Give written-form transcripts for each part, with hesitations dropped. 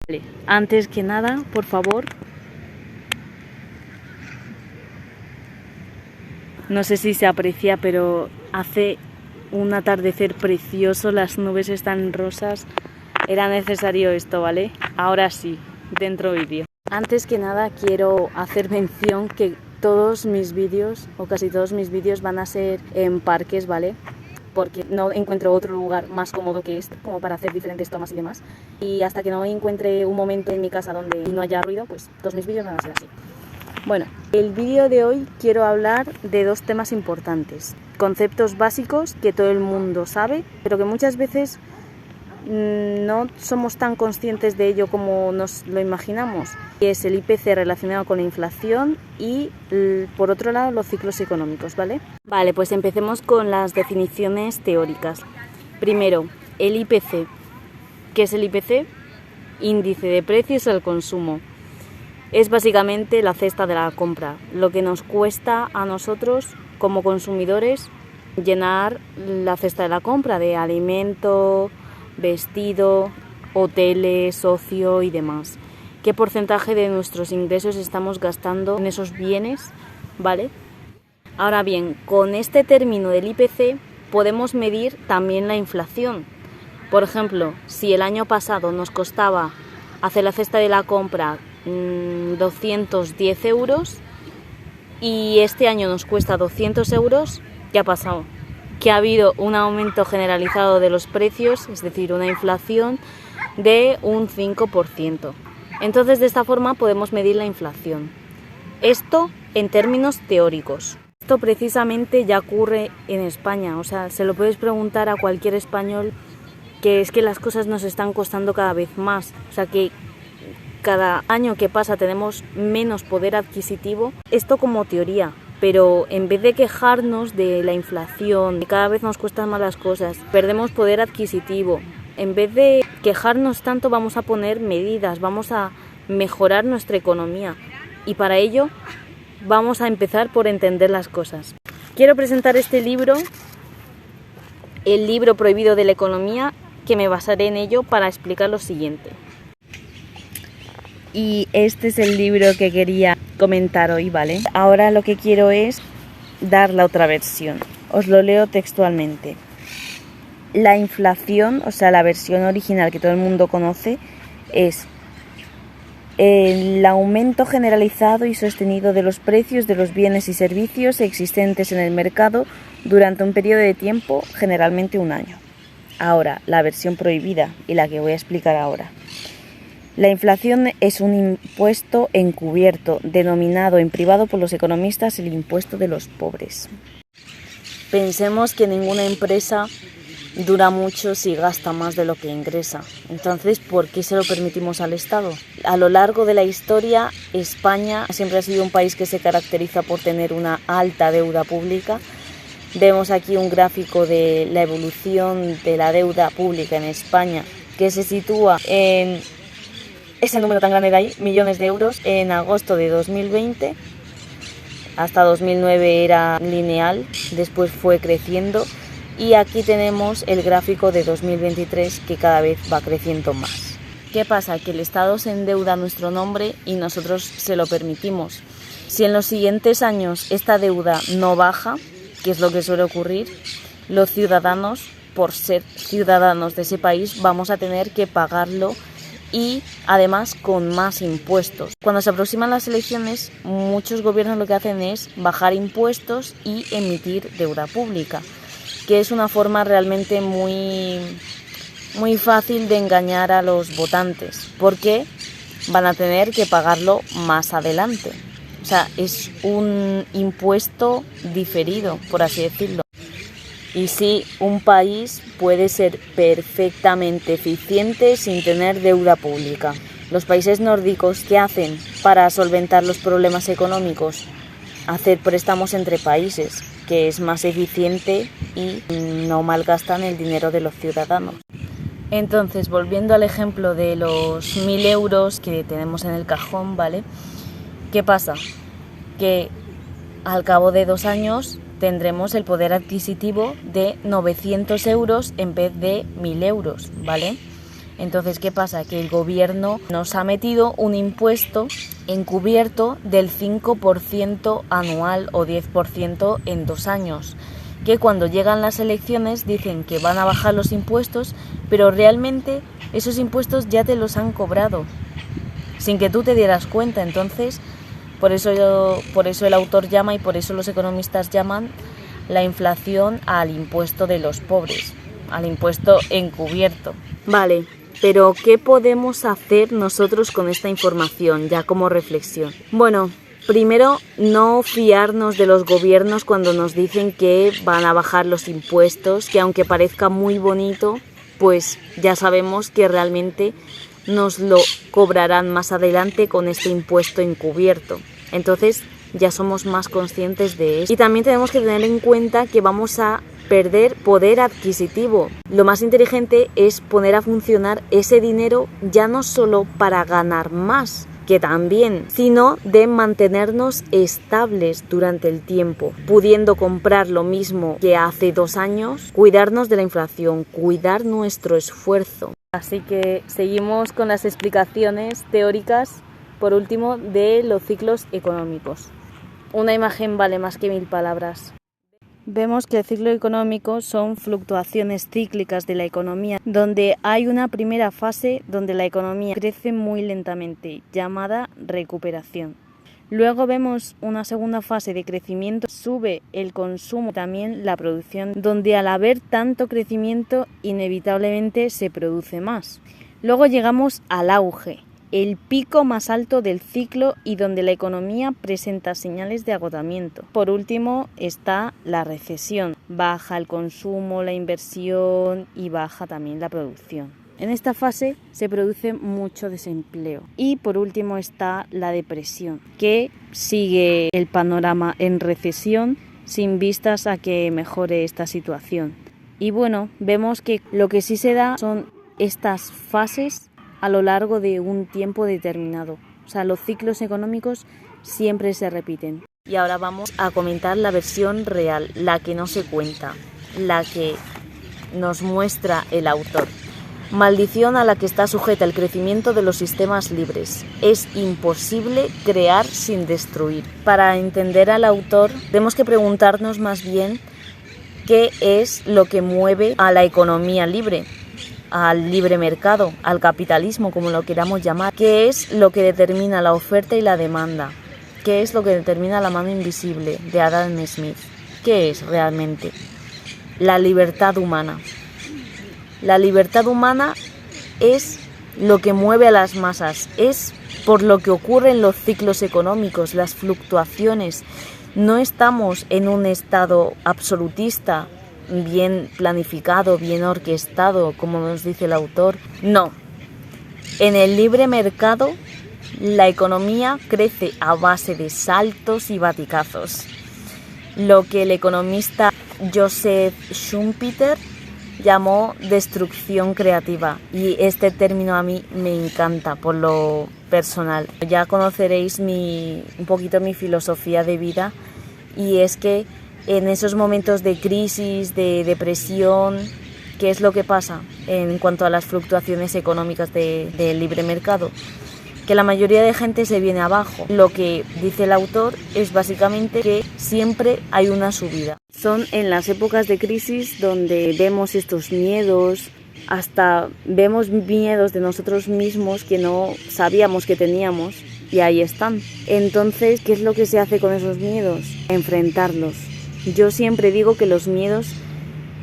Vale, antes que nada, por favor, no sé si se aprecia, pero hace un atardecer precioso, las nubes están rosas. Era necesario esto, ¿vale? Ahora sí, dentro vídeo. Antes que nada quiero hacer mención que todos mis vídeos, o casi todos mis vídeos, van a ser en parques, ¿vale? Porque no encuentro otro lugar más cómodo que este, como para hacer diferentes tomas y demás. Y hasta que no encuentre un momento en mi casa donde no haya ruido, pues todos mis vídeos van a ser así. Bueno, el vídeo de hoy quiero hablar de dos temas importantes. Conceptos básicos que todo el mundo sabe, pero que muchas veces no somos tan conscientes de ello como nos lo imaginamos. Y es el IPC relacionado con la inflación y, por otro lado, los ciclos económicos, ¿vale? Vale, pues empecemos con las definiciones teóricas. Primero, el IPC. ¿Qué es el IPC? Índice de precios al consumo. Es básicamente la cesta de la compra, lo que nos cuesta a nosotros como consumidores llenar la cesta de la compra de alimento, vestido, hoteles, ocio y demás. ¿Qué porcentaje de nuestros ingresos estamos gastando en esos bienes? ¿Vale? Ahora bien, con este término del IPC podemos medir también la inflación. Por ejemplo, si el año pasado nos costaba hacer la cesta de la compra 210 euros y este año nos cuesta 200 euros, ¿qué ha pasado? Que ha habido un aumento generalizado de los precios, es decir, una inflación de un 5%. Entonces, de esta forma podemos medir la inflación. Esto en términos teóricos. Esto precisamente ya ocurre en España, o sea, se lo puedes preguntar a cualquier español, que es que las cosas nos están costando cada vez más, o sea que cada año que pasa tenemos menos poder adquisitivo. Esto como teoría. Pero en vez de quejarnos de la inflación, que cada vez nos cuestan más las cosas, perdemos poder adquisitivo, en vez de quejarnos tanto vamos a poner medidas, vamos a mejorar nuestra economía y para ello vamos a empezar por entender las cosas. Quiero presentar este libro, el libro prohibido de la economía, que me basaré en ello para explicar lo siguiente. Y este es el libro que quería comentar hoy, ¿vale? Ahora lo que quiero es dar la otra versión. Os lo leo textualmente. La inflación, o sea, la versión original que todo el mundo conoce, es el aumento generalizado y sostenido de los precios de los bienes y servicios existentes en el mercado durante un periodo de tiempo, generalmente un año. Ahora, la versión prohibida y la que voy a explicar ahora. La inflación es un impuesto encubierto, denominado en privado por los economistas el impuesto de los pobres. Pensemos que ninguna empresa dura mucho si gasta más de lo que ingresa. Entonces, ¿por qué se lo permitimos al Estado? A lo largo de la historia, España siempre ha sido un país que se caracteriza por tener una alta deuda pública. Vemos aquí un gráfico de la evolución de la deuda pública en España, que se sitúa en ese número tan grande de ahí, millones de euros, en agosto de 2020. Hasta 2009 era lineal, después fue creciendo y aquí tenemos el gráfico de 2023 que cada vez va creciendo más. ¿Qué pasa? Que el Estado se endeuda a nuestro nombre y nosotros se lo permitimos. Si en los siguientes años esta deuda no baja, que es lo que suele ocurrir, los ciudadanos, por ser ciudadanos de ese país, vamos a tener que pagarlo y además con más impuestos. Cuando se aproximan las elecciones, muchos gobiernos lo que hacen es bajar impuestos y emitir deuda pública, que es una forma realmente muy fácil de engañar a los votantes, porque van a tener que pagarlo más adelante. O sea, es un impuesto diferido, por así decirlo. Y sí, un país puede ser perfectamente eficiente sin tener deuda pública. Los países nórdicos, ¿qué hacen para solventar los problemas económicos? Hacer préstamos entre países, que es más eficiente y no malgastan el dinero de los ciudadanos. Entonces, volviendo al ejemplo de los 1.000 euros que tenemos en el cajón, ¿vale? ¿Qué pasa? Que al cabo de 2 años tendremos el poder adquisitivo de 900 euros en vez de 1.000 euros, ¿vale? Entonces, ¿qué pasa? Que el gobierno nos ha metido un impuesto encubierto del 5% anual o 10% en 2 años, que cuando llegan las elecciones dicen que van a bajar los impuestos, pero realmente esos impuestos ya te los han cobrado, sin que tú te dieras cuenta. Entonces, por eso el autor llama y por eso los economistas llaman la inflación al impuesto de los pobres, al impuesto encubierto. Vale, pero ¿qué podemos hacer nosotros con esta información, ya como reflexión? Bueno, primero, no fiarnos de los gobiernos cuando nos dicen que van a bajar los impuestos, que aunque parezca muy bonito, pues ya sabemos que realmente nos lo cobrarán más adelante con este impuesto encubierto. Entonces ya somos más conscientes de eso. Y también tenemos que tener en cuenta que vamos a perder poder adquisitivo. Lo más inteligente es poner a funcionar ese dinero ya no solo para ganar más, que también, sino de mantenernos estables durante el tiempo, pudiendo comprar lo mismo que hace 2 años, cuidarnos de la inflación, cuidar nuestro esfuerzo. Así que seguimos con las explicaciones teóricas, por último, de los ciclos económicos. Una imagen vale más que 1000 palabras. Vemos que el ciclo económico son fluctuaciones cíclicas de la economía, donde hay una primera fase donde la economía crece muy lentamente, llamada recuperación. Luego vemos una segunda fase de crecimiento, sube el consumo, también la producción, donde al haber tanto crecimiento inevitablemente se produce más. Luego llegamos al auge, el pico más alto del ciclo y donde la economía presenta señales de agotamiento. Por último está la recesión, baja el consumo, la inversión y baja también la producción. En esta fase se produce mucho desempleo. Y por último está la depresión, que sigue el panorama en recesión sin vistas a que mejore esta situación. Y bueno, vemos que lo que sí se da son estas fases a lo largo de un tiempo determinado. O sea, los ciclos económicos siempre se repiten. Y ahora vamos a comentar la versión real, la que no se cuenta, la que nos muestra el autor. Maldición a la que está sujeta el crecimiento de los sistemas libres. Es imposible crear sin destruir. Para entender al autor, tenemos que preguntarnos más bien qué es lo que mueve a la economía libre, al libre mercado, al capitalismo, como lo queramos llamar. ¿Qué es lo que determina la oferta y la demanda? ¿Qué es lo que determina la mano invisible de Adam Smith? ¿Qué es realmente? La libertad humana. La libertad humana es lo que mueve a las masas, es por lo que ocurre en los ciclos económicos, las fluctuaciones. No estamos en un estado absolutista, bien planificado, bien orquestado, como nos dice el autor. No. En el libre mercado, la economía crece a base de saltos y baticazos. Lo que el economista Joseph Schumpeter llamó destrucción creativa, y este término a mí me encanta por lo personal. Ya conoceréis un poquito mi filosofía de vida, y es que en esos momentos de crisis, de depresión, ¿qué es lo que pasa en cuanto a las fluctuaciones económicas del libre mercado? Que la mayoría de gente se viene abajo. Lo que dice el autor es básicamente que siempre hay una subida. Son en las épocas de crisis donde vemos estos miedos, hasta vemos miedos de nosotros mismos que no sabíamos que teníamos, y ahí están. Entonces, ¿qué es lo que se hace con esos miedos? Enfrentarlos. Yo siempre digo que los miedos,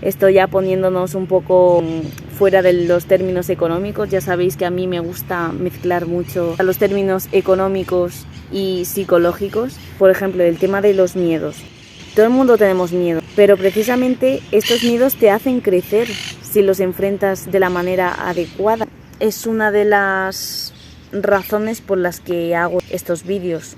estoy ya poniéndonos un poco fuera de los términos económicos, ya sabéis que a mí me gusta mezclar mucho los términos económicos y psicológicos. Por ejemplo, el tema de los miedos. Todo el mundo tenemos miedo, pero precisamente estos miedos te hacen crecer si los enfrentas de la manera adecuada. Es una de las razones por las que hago estos vídeos.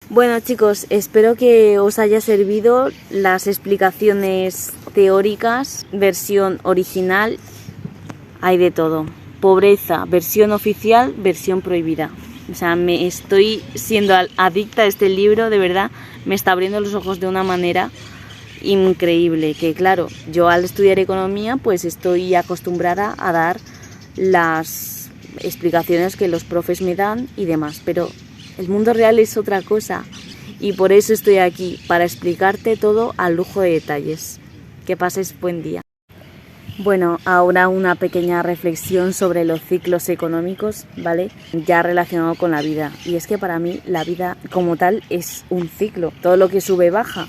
Bueno, chicos, espero que os haya servido las explicaciones teóricas, versión original. Hay de todo. Pobreza, versión oficial, versión prohibida. O sea, me estoy siendo adicta a este libro, de verdad. Me está abriendo los ojos de una manera increíble. Que claro, yo al estudiar economía pues estoy acostumbrada a dar las explicaciones que los profes me dan y demás, pero el mundo real es otra cosa y por eso estoy aquí, para explicarte todo a lujo de detalles. Que pases buen día. Bueno, ahora una pequeña reflexión sobre los ciclos económicos, ¿vale? Ya relacionado con la vida. Y es que para mí la vida como tal es un ciclo. Todo lo que sube baja.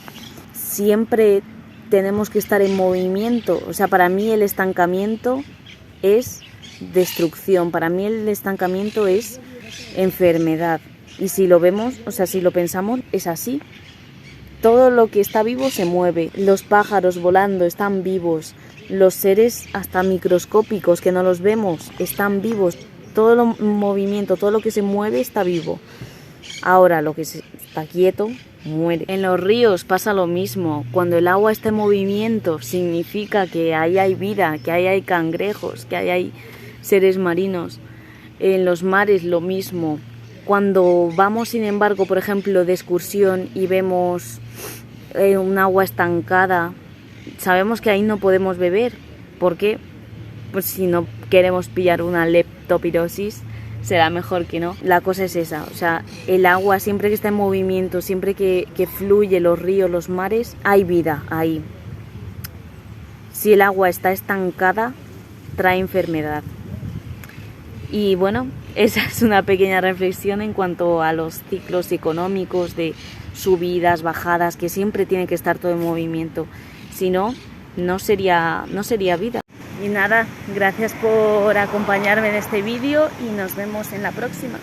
Siempre tenemos que estar en movimiento. O sea, para mí el estancamiento es destrucción. Para mí el estancamiento es enfermedad. Y si lo vemos, o sea, si lo pensamos, es así. Todo lo que está vivo se mueve. Los pájaros volando están vivos. Los seres hasta microscópicos que no los vemos están vivos. Todo el movimiento, todo lo que se mueve está vivo. Ahora lo que está quieto muere. En los ríos pasa lo mismo. Cuando el agua está en movimiento significa que ahí hay vida, que ahí hay cangrejos, que ahí hay seres marinos. En los mares lo mismo. Cuando vamos, sin embargo, por ejemplo, de excursión y vemos un agua estancada, sabemos que ahí no podemos beber. ¿Por qué? Pues si no queremos pillar una leptospirosis, será mejor que no. La cosa es esa, o sea, el agua siempre que está en movimiento, siempre que fluye, los ríos, los mares, hay vida ahí. Si el agua está estancada, trae enfermedad. Y bueno, esa es una pequeña reflexión en cuanto a los ciclos económicos de subidas, bajadas, que siempre tiene que estar todo en movimiento. Si no, no sería vida. Y nada, gracias por acompañarme en este vídeo y nos vemos en la próxima.